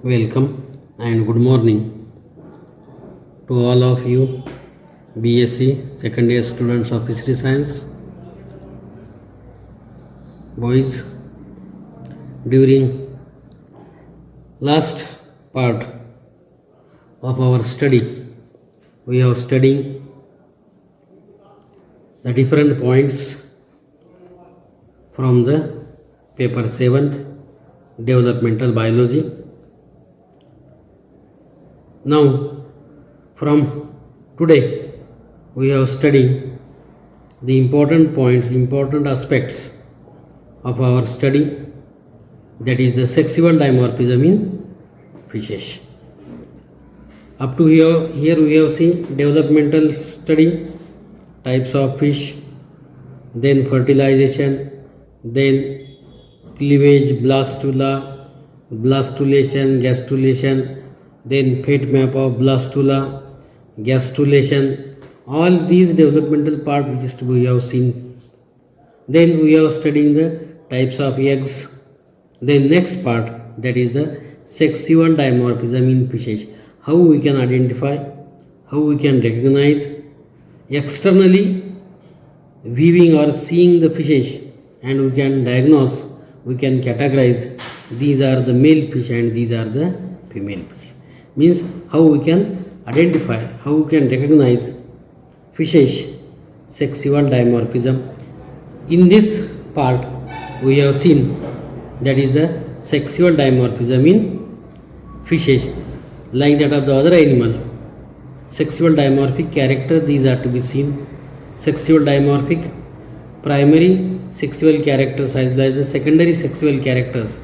Welcome and good morning to all of you BSc second year students of History Science. Boys, during last part of our study, we have studied the different points from the paper 7th Developmental Biology. Now, from today, we have studied the important points, important aspects of our study, that is the sexual dimorphism in fishes. Up to here we have seen developmental study, types of fish, then fertilization, then cleavage, blastula, blastulation, gastrulation, then fate map of blastula, gastrulation, all these developmental part which we have seen. Then we are studying the types of eggs. Then next part, that is the sexual dimorphism in fishes. How we can identify, how we can recognize externally viewing or seeing the fishes, and we can diagnose, we can categorize these are the male fish and these are the female fish. Means how we can identify, how we can recognize fishes sexual dimorphism. In this part we have seen that is the sexual dimorphism in fishes, like that of the other animal. Sexual dimorphic character, these are to be seen. Sexual dimorphic primary sexual characters as well as the secondary sexual characters,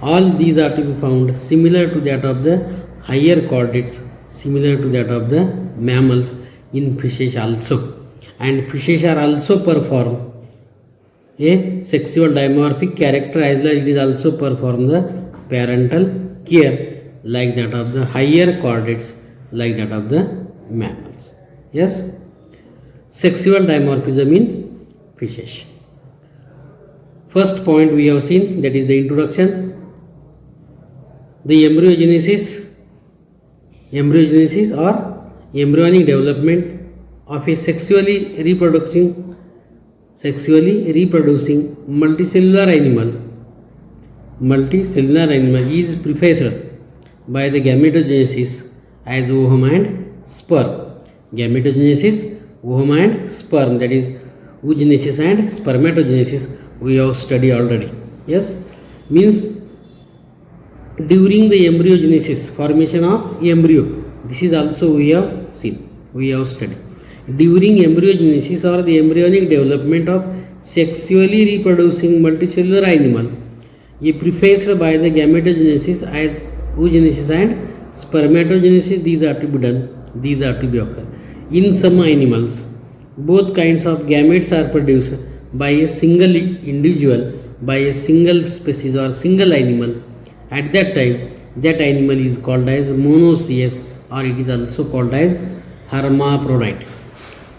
all these are to be found similar to that of the higher chordates, similar to that of the mammals in fishes also. And fishes are also perform a sexual dimorphic character as well as it is also perform the parental care like that of the higher chordates, like that of the mammals. Yes, sexual dimorphism in fishes. First point we have seen, that is the introduction. The embryogenesis or embryonic development of a sexually reproducing multicellular animal is prefaced by the gametogenesis as ovum and sperm. Gametogenesis, ovum and sperm, that is oogenesis and spermatogenesis, we have studied already. Yes, means during the embryogenesis, formation of embryo, this is also we have seen, we have studied. During embryogenesis or the embryonic development of sexually reproducing multicellular animal is prefaced by the gametogenesis as oogenesis and spermatogenesis. These are to be done, these are to be occur. In some animals, both kinds of gametes are produced by a single individual, by a single species or single animal. At that time, that animal is called as monoecious, or it is also called as hermaphrodite.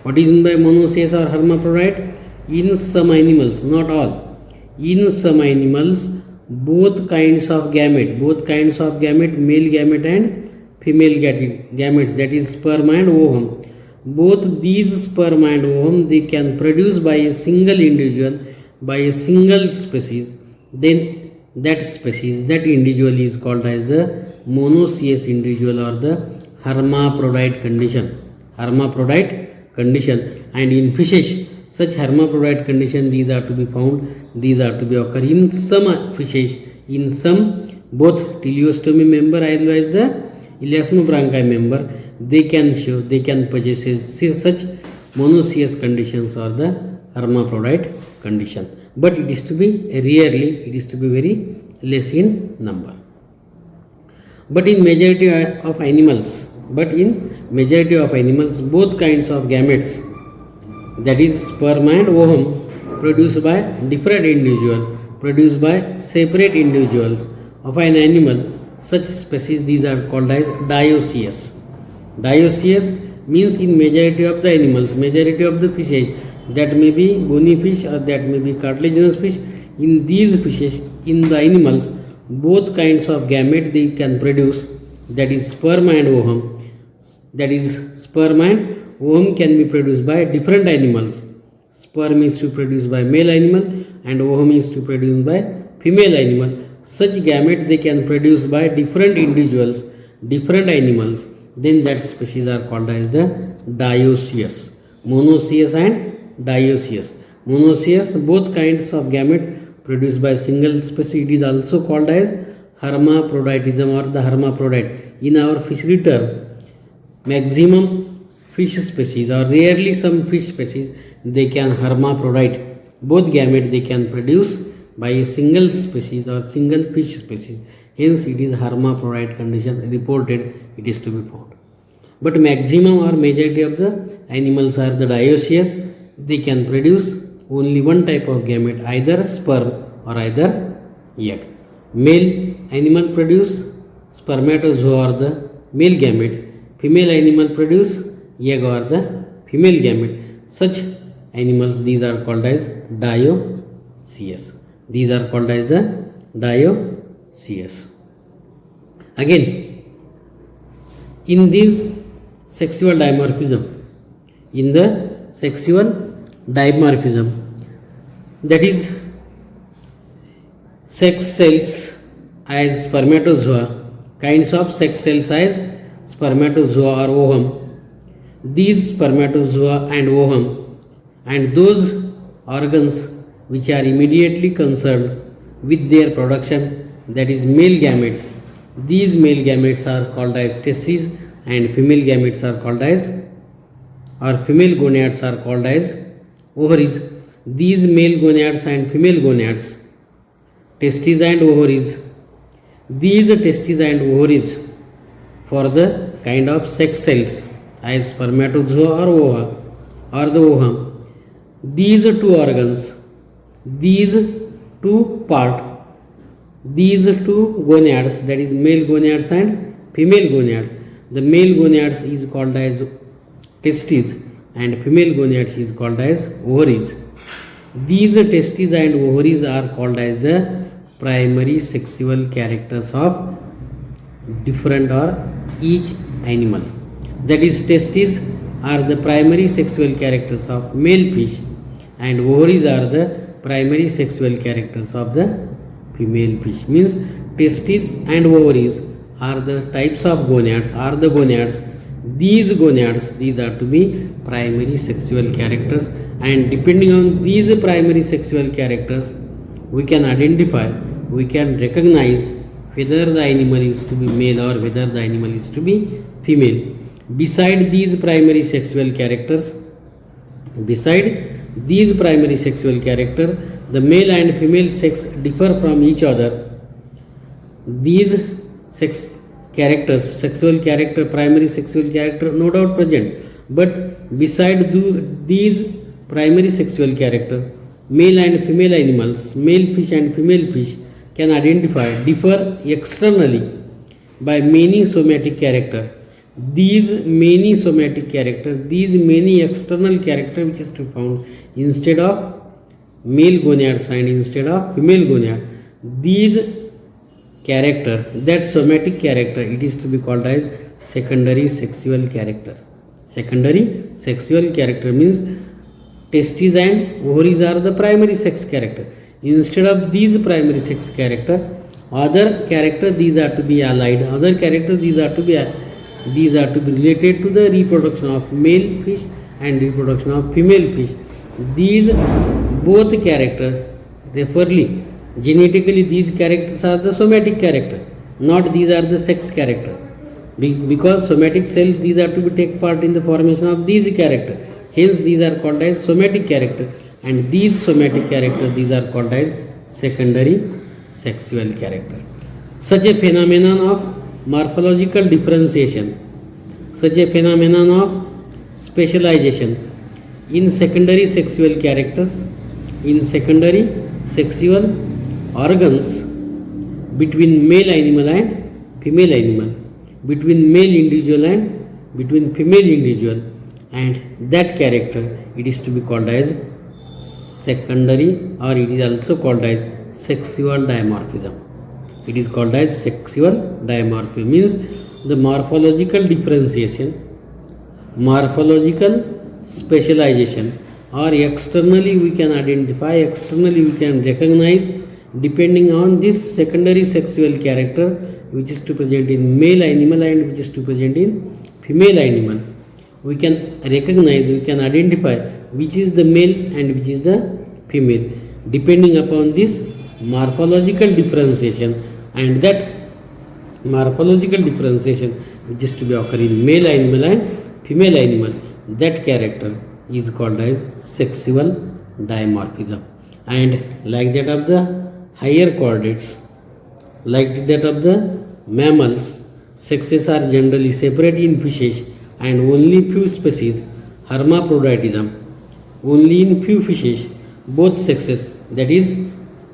What is meant by monoecious or hermaphrodite? In some animals, not all, in some animals, both kinds of gamete, male gamete and female gamete, that is sperm and ovum, both these sperm and ovum, they can produce by a single individual, by a single species. Then that species, that individual is called as the monoecious individual or the hermaphrodite condition. Hermaphrodite condition. And in fishes, such hermaphrodite condition, these are to be found, these are to be occur in some fishes, in some both teleostomy member as well as the elasmobranchi member, they can show, they can possess such monoecious conditions or the hermaphrodite condition. But it is to be rarely, it is to be very less in number. But in majority of animals, both kinds of gametes, that is sperm and ovum, produced by different individuals, produced by separate individuals of an animal, such species, these are called as dioecious. Dioecious means in majority of the animals, majority of the fishes, that may be bony fish or that may be cartilaginous fish, in these fishes, in the animals, both kinds of gamete they can produce, that is sperm and ovum. That is sperm and ovum can be produced by different animals. Sperm is to be produced by male animal and ovum is to be produced by female animal. Such gamete they can produce by different individuals, different animals. Then that species are called as the dioecious. Monoecious and dioecious. Monoecious, both kinds of gamete produced by single species. It is also called as hermaphroditism or the hermaphrodite. In our fishery term, maximum fish species or rarely some fish species they can hermaphrodite. Both gamete they can produce by a single species or single fish species. Hence it is hermaphrodite condition reported, it is to be found. But maximum or majority of the animals are the dioecious. They can produce only one type of gamete, either sperm or either egg. Male animal produce spermatozoa or the male gamete. Female animal produce egg or the female gamete. Such animals, these are called as dioecious. These are called as the dioecious. Again, in this sexual dimorphism, that is sex cells as spermatozoa, kinds of sex cells as spermatozoa or ovum. These spermatozoa and ovum and those organs which are immediately concerned with their production, that is male gametes. These male gametes are called as testes and female gametes are called as, or female gonads are called as ovaries. These male gonads and female gonads, testes and ovaries, these testes and ovaries for the kind of sex cells as spermatozoa or ova or the ovum. These two organs, these two part, these two gonads, that is male gonads and female gonads. The male gonads is called as testes and female gonads is called as ovaries. These testes and ovaries are called as the primary sexual characters of different or each animal. That is, testes are the primary sexual characters of male fish and ovaries are the primary sexual characters of the female fish. Means testes and ovaries are the types of gonads, are the gonads. These gonads, these are to be primary sexual characters, and depending on these primary sexual characters, we can identify, we can recognize whether the animal is to be male or whether the animal is to be female. Beside these primary sexual characters, the male and female sex differ from each other. These sex characters, sexual character, primary sexual character, no doubt present. But beside these primary sexual character, male and female animals, male fish and female fish can identify, differ externally by many somatic character. These many somatic character, these many external character which is to be found instead of male gonads and instead of female gonad, these character, that somatic character, it is to be called as secondary sexual character. Secondary sexual character means testes and ovaries are the primary sex character. Instead of these primary sex character, other character these are to be allied, other character these are to be related to the reproduction of male fish and reproduction of female fish. These both characters, therefore genetically these characters are the somatic character, not these are the sex character. Because somatic cells, these are to be take part in the formation of these character. Hence these are called as somatic character, and these somatic character, these are called as secondary sexual character. Such a phenomenon of morphological differentiation, such a phenomenon of specialization in secondary sexual characters, in secondary sexual organs between male animal and female animal, between male individual and between female individual, and that character, it is to be called as secondary, or it is also called as sexual dimorphism. It is called as sexual dimorphism. Means the morphological differentiation, morphological specialization, or externally we can identify, externally we can recognize depending on this secondary sexual character which is to present in male animal and which is to present in female animal. We can recognize, we can identify which is the male and which is the female depending upon this morphological differentiation, and that morphological differentiation which is to be occur in male animal and female animal, that character is called as sexual dimorphism. And like that of the higher chordates, like that of the mammals, sexes are generally separate in fishes and only few species hermaphroditism. Only in few fishes both sexes, that is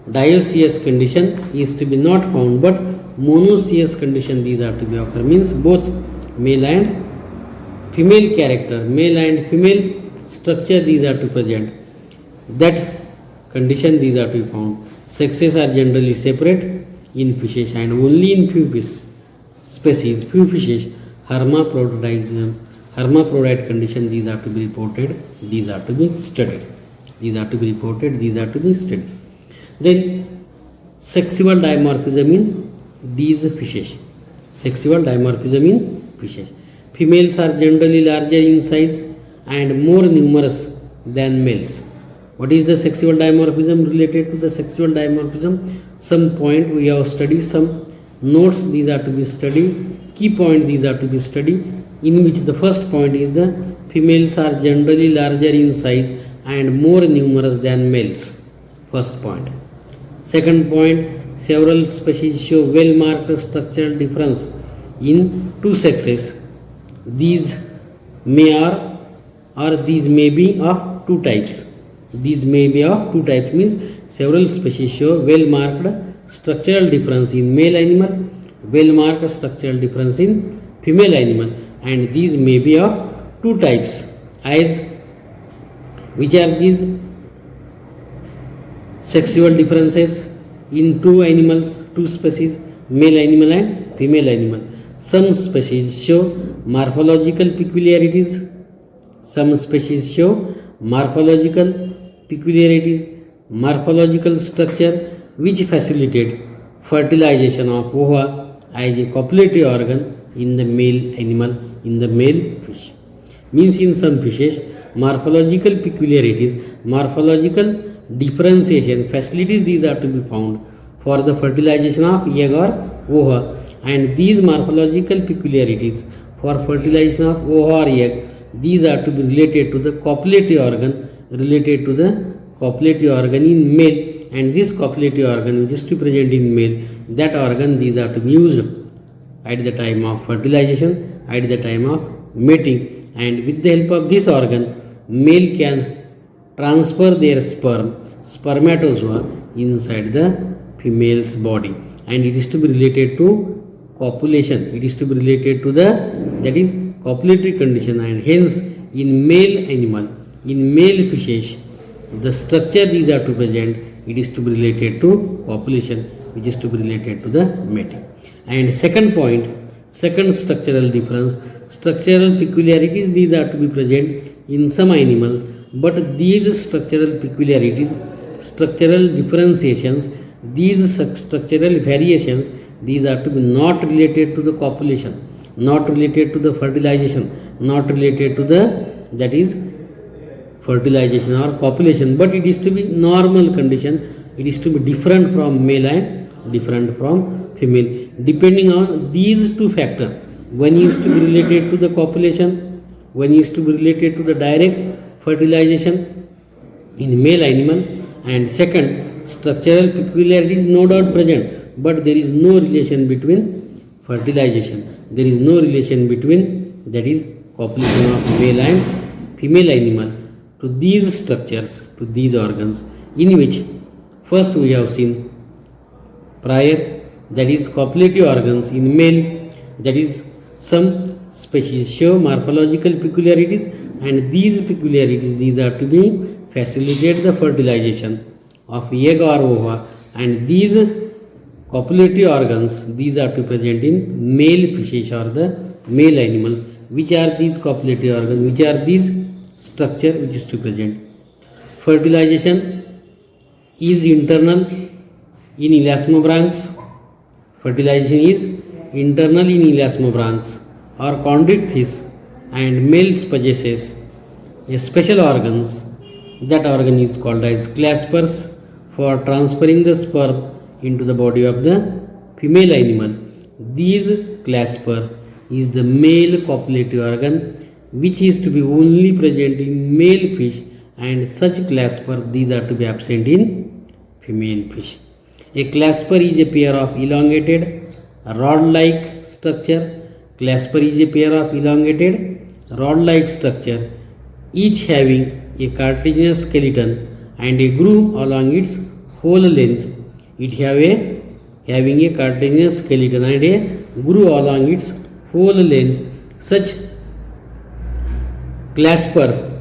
dioecious condition is to be not found, but monoecious condition these are to be occur, means both male and female character, male and female structure these are to present, that condition these are to be found. Sexes are generally separate in fishes and only in few species, few fishes hermaphroditism, hermaphrodite condition these are to be reported, these are to be studied, these are to be reported, these are to be studied. Then sexual dimorphism in these fishes, sexual dimorphism in fishes. Females are generally larger in size and more numerous than males. What is the sexual dimorphism? Related to the sexual dimorphism, some point we have studied, some notes these are to be studied, key point these are to be studied, in which the first point is the females are generally larger in size and more numerous than males. First point. Second point, several species show well marked structural difference in two sexes. These may or these may be of two types. These may be of two types, means several species show well marked structural difference in male animal, well marked structural difference in female animal, and these may be of two types. As which are these sexual differences in two animals, two species, male animal and female animal? Some species show morphological peculiarities. Some species show morphological peculiarities, morphological structure which facilitate fertilization of ova as a copulatory organ in the male animal, in the male fish. Means in some fishes, morphological peculiarities, morphological differentiation facilities these are to be found for the fertilization of egg or ova, and these morphological peculiarities for fertilization of ova or egg, these are to be related to the copulatory organ, related to the copulatory organ in male, and this copulatory organ which is to present in male, that organ these are to be used at the time of fertilization, at the time of mating, and with the help of this organ male can transfer their spermatozoa inside the female's body, and it is to be related to copulation, it is to be related to the, that is copulatory condition, and hence in male animal, in male fishes, the structure these are to present, it is to be related to copulation, which is to be related to the mating. And second point, second structural difference, structural peculiarities these are to be present in some animal, but these structural peculiarities, structural differentiations, these structural variations, these are to be not related to the copulation, not related to the fertilization, not related to the, that is fertilization or copulation, but it is to be normal condition, it is to be different from male and different from female, depending on these two factors. One is to be related to the copulation, one is to be related to the direct fertilization in male animal, and second, structural peculiarities no doubt present, but there is no relation between fertilization, there is no relation between, that is copulation of male and female animal to these structures, to these organs, in which first we have seen prior, that is copulatory organs in male, that is some species show morphological peculiarities, and these peculiarities these are to be facilitate the fertilization of egg or ova, and these copulatory organs, these are to be present in male fishes or the male animals. Which are these copulatory organs? Which are these structure which is to be present? Fertilization is internal in elasmobranchs. Fertilization is internal in elasmobranchs or chondrichthyes, and males possesses a special organs. That organ is called as claspers for transferring the sperm into the body of the female animal. These clasper is the male copulatory organ which is to be only present in male fish, and such clasper these are to be absent in female fish. A clasper is a pair of elongated rod-like structure. Clasper is a pair of elongated rod-like structure, each having a cartilaginous skeleton and a groove along its whole length. It having a cartilaginous skeleton and a groove along its whole length. Such clasper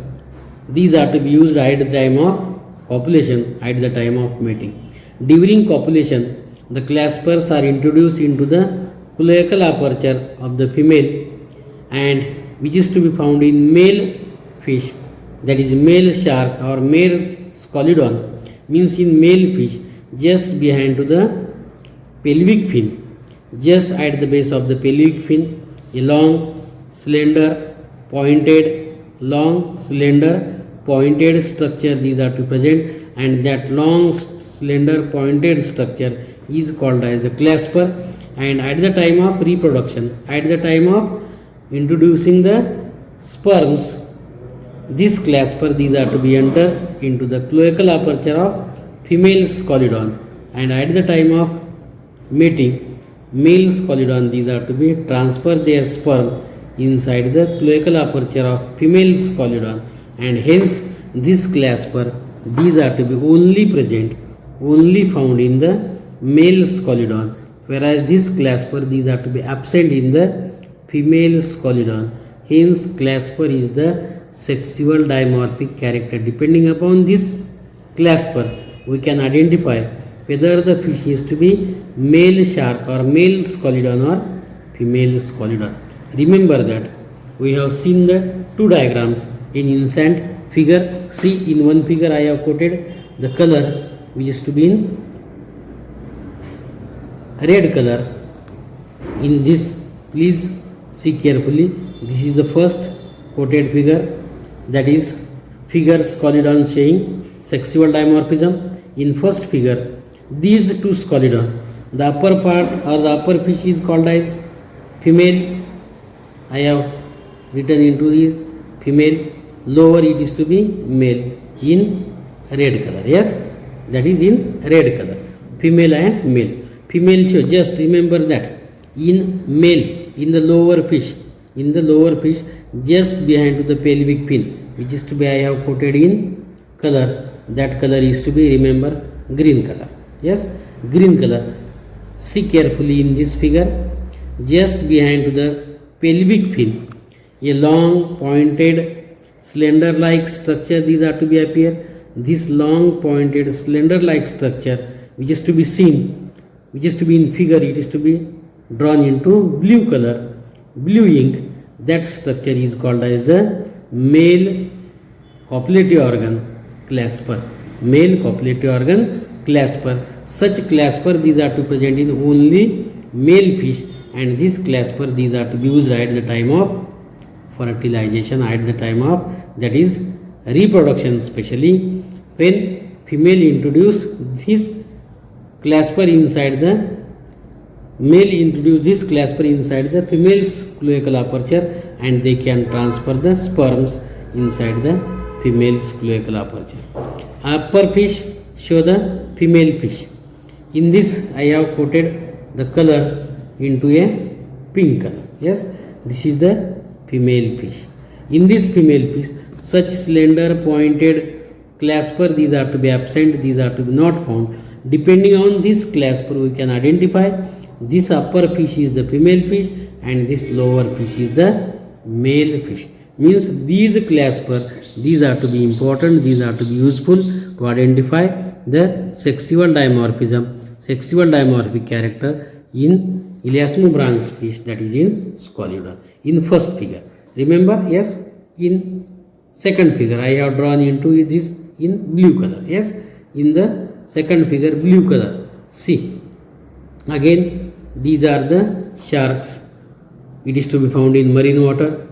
these are to be used at the time of copulation, at the time of mating. During copulation, the claspers are introduced into the cloacal aperture of the female, and which is to be found in male fish, that is male shark or male scalodon, means in male fish just behind to the pelvic fin, just at the base of the pelvic fin. A long slender pointed structure these are to present, and that long slender pointed structure is called as the clasper. And at the time of reproduction, at the time of introducing the sperms, this clasper these are to be enter into the cloacal aperture of female scalodon, and at the time of mating, male scalodon these are to be transfer their sperm inside the cloacal aperture of female scalodon, and hence this clasper these are to be only found in the male scalodon, whereas this clasper these are to be absent in the female scalodon. Hence clasper is the sexual dimorphic character. Depending upon this clasper, we can identify whether the fish is to be male shark or male scalodon or female scalodon. Remember that we have seen the two diagrams in instant figure. See, in one figure I have quoted the color which is to be in red color. In this, please see carefully. This is the first quoted figure, that is figure scalodon showing sexual dimorphism. In first figure, these two scalodon, the upper part or the upper fish is called as female. I have written into this female. Lower it is to be male in red color. Yes, that is in red color. Female and male. Female show, just remember that in male, in the lower fish, just behind to the pelvic fin, which is to be I have quoted in color. That color is to be, remember, green color. Yes, green color. See carefully in this figure, just behind to the pelvic fin, a long pointed slender like structure these are to be appear. This long pointed slender like structure which is to be seen, which is to be in figure, it is to be drawn into blue color, blue ink. That structure is called as the male copulatory organ clasper. Male copulatory organ clasper. Such clasper these are to present in only male fish, and this clasper these are to be used at the time of fertilization, at the time of, that is, reproduction, especially when female introduce this clasper inside the male introduce this clasper inside the female's cloacal aperture, and they can transfer the sperms inside the female's cloacal aperture. Upper fish show the female fish. In this I have quoted the color into a pink color. Yes, this is the female fish. In this female fish, such slender pointed clasper these are to be absent, these are to be not found. Depending on this clasper, we can identify this upper fish is the female fish and this lower fish is the male fish. Means these clasper these are to be important, these are to be useful to identify the sexual dimorphism. sexual dimorphic character in elasmobranch fish, that is in Scoliodon. In first figure, remember, yes, in second figure I have drawn into this in blue color, yes, in the second figure blue color. See, again these are the sharks. It is to be found in marine water.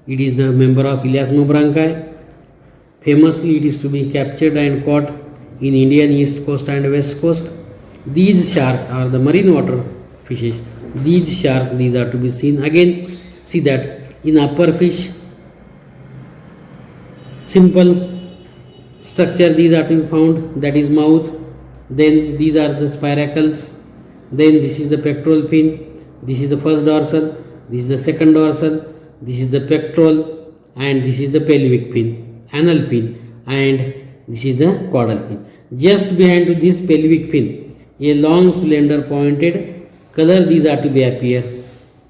It is the member of elasmobranchi. Famously, it is to be captured and caught in Indian east coast and west coast. These sharks are the marine water fishes. These sharks, these are to be seen. Again, see that in upper fish, simple structure, these are to be found, that is mouth. Then these are the spiracles. Then this is the pectoral fin. This is the first dorsal. This is the second dorsal. This is the pectoral, and this is the pelvic fin, anal fin, and this is the caudal fin. Just behind to this pelvic fin, a long slender pointed color, these are to be appear.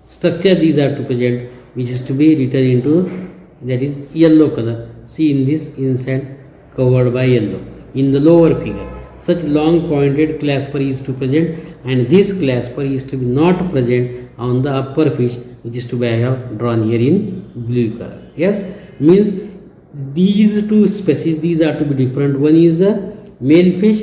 Structure, these are to present, which is to be written into, that is yellow color. See in this inside covered by yellow. In the lower figure, such long pointed clasper is to present, and this clasper is to be not present on the upper fish, which is to be I have drawn here in blue color. Yes, means these two species, these are to be different. One is the male fish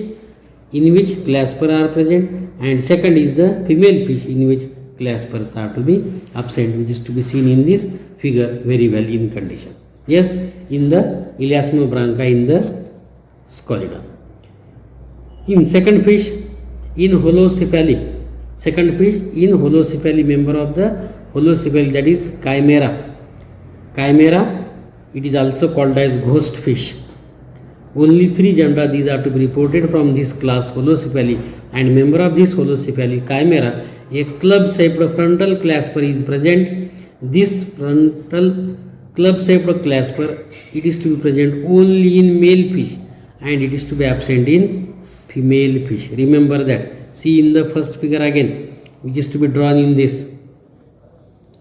in which clasper are present, and second is the female fish in which claspers are to be absent, which is to be seen in this figure very well in condition. Yes, in the elasmobranchi in the Scoliodon. In second fish, in holocephaly, second fish in holocephaly, member of the holocephaly, that is chimera. Chimera, it is also called as ghost fish. Only 3 genera, these are to be reported from this class holocephaly, and member of this holocephaly chimera, a club-shaped frontal clasper is present. This frontal club-shaped clasper, it is to be present only in male fish, and it is to be absent in female fish. Remember that. See in the first figure again, which is to be drawn in this.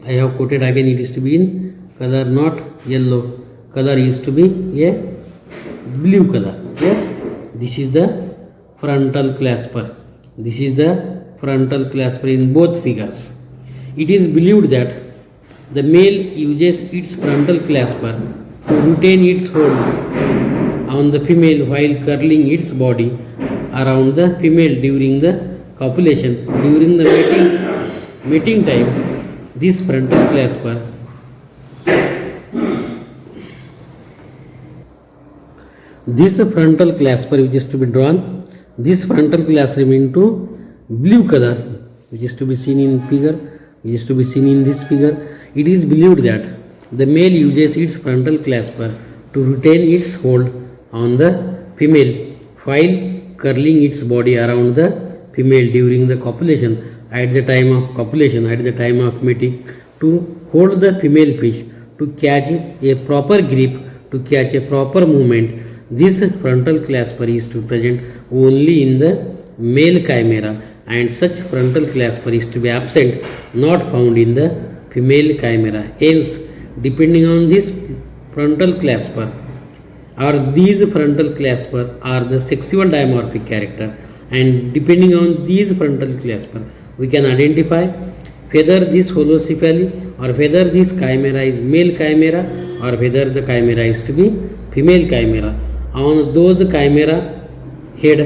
I have quoted again, it is to be in color not yellow. Color is to be a blue color. Yes, this is the frontal clasper. This is the frontal clasper in both figures. It is believed that the male uses its frontal clasper to retain its hold on the female while curling its body around the female during the copulation. During the mating time, this frontal clasper which is to be drawn, this frontal clasper into blue color, which is to be seen in figure, which is to be seen in this figure. It is believed that the male uses its frontal clasper to retain its hold on the female while curling its body around the female during the copulation. At the time of copulation, at the time of mating, to hold the female fish, to catch a proper grip, to catch a proper movement. This frontal clasper is to present only in the male chimera, and such frontal clasper is to be absent, not found in the female chimera. Hence, depending on this frontal clasper, or these frontal clasper are the sexual dimorphic character, and depending on these frontal clasper, we can identify whether this holocephaly or whether this chimera is male chimera or whether the chimera is to be female chimera. On those chimera head,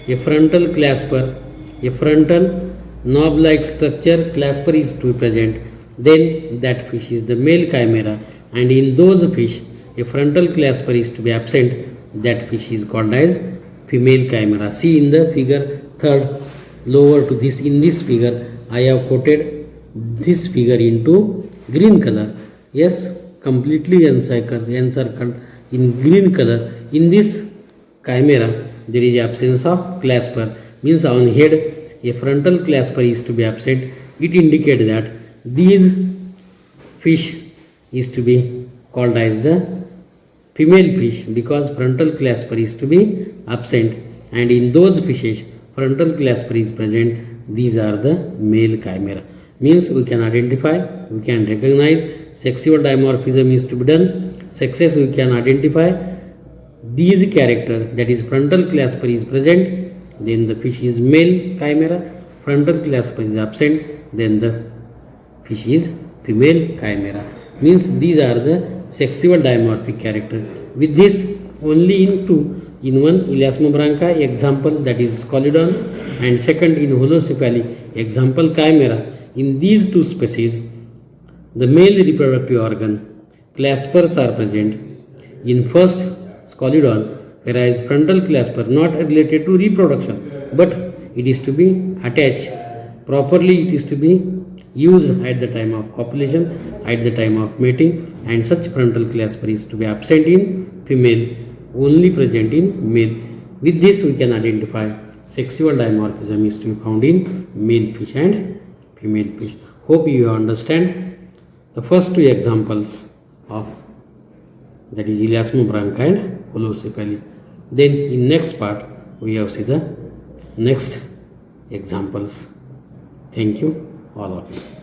a frontal clasper, a frontal knob-like structure clasper is to be present, then that fish is the male chimera, and in those fish, a frontal clasper is to be absent, that fish is called as female chimera. See in the figure third, lower to this, in this figure, I have quoted this figure into green color. Yes, completely encircled in green color. In this chimera, there is absence of clasper, means on head, a frontal clasper is to be absent. It indicates that these fish is to be called as the female fish because frontal clasper is to be absent, and in those fishes frontal clasper is present. These are the male chimera. Means we can identify, we can recognize sexual dimorphism is to be done. Sexes we can identify these character, that is frontal clasper is present, then the fish is male chimera, frontal clasper is absent, then the fish is female chimera. Means these are the sexual dimorphic character. With this, only in one elasmobrancha example, that is Scoliodon, and second in holocephali example chimera. In these two species, the male reproductive organ claspers are present in first Scoliodon, whereas frontal clasper not related to reproduction, but it is to be attached properly, it is to be used at the time of copulation, at the time of mating, and such frontal clasper is to be absent in female, only present in male. With this we can identify sexual dimorphism is to be found in male fish and female fish. Hope you understand the first two examples of, that is elasmobrancha and holocephali. Then in next part we have see the next examples. Thank you all of you.